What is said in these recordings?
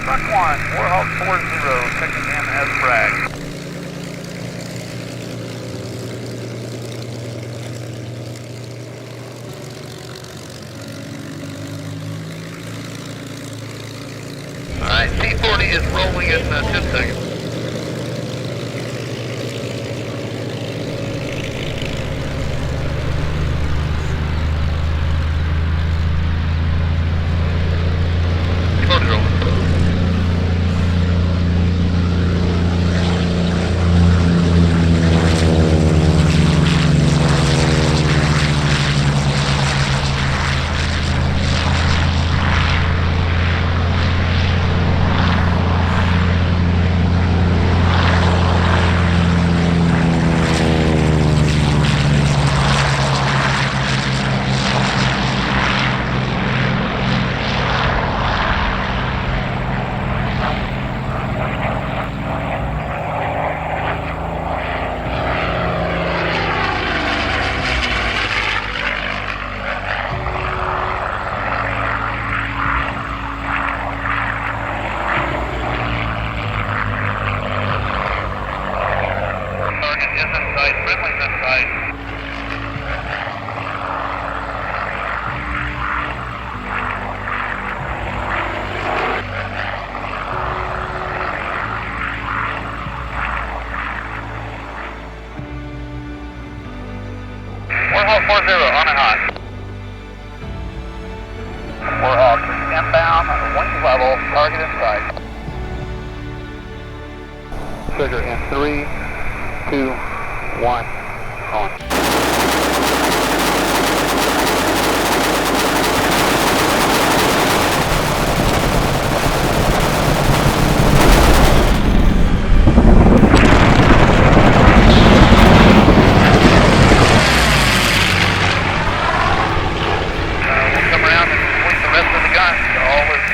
Truck 1, Warhawk 40, checking in as frag. Alright, T40 is rolling in 10 seconds. Friendly's inside. Warhawk 40 on and hot. Warhawk inbound, wing level, target inside. Trigger in 3, 2, 1, on. We'll come around and complete the rest of the gun. All is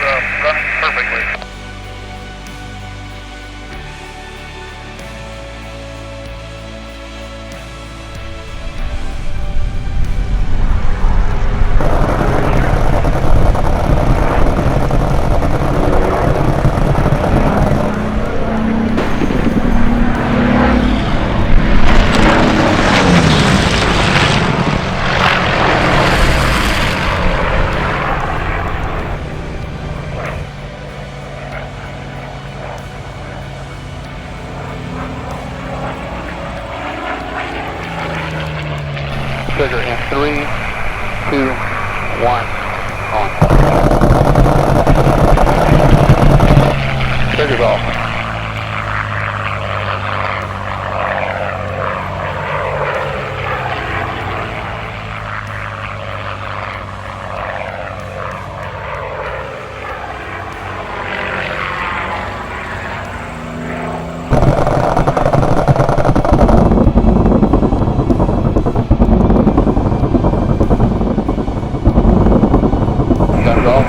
running perfectly. Trigger in 3, 2, 1, on. Trigger's off. Guns off.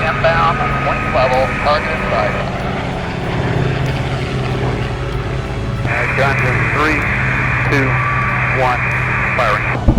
Inbound, wing level, target inside. Guns in 3, 2, 1, firing.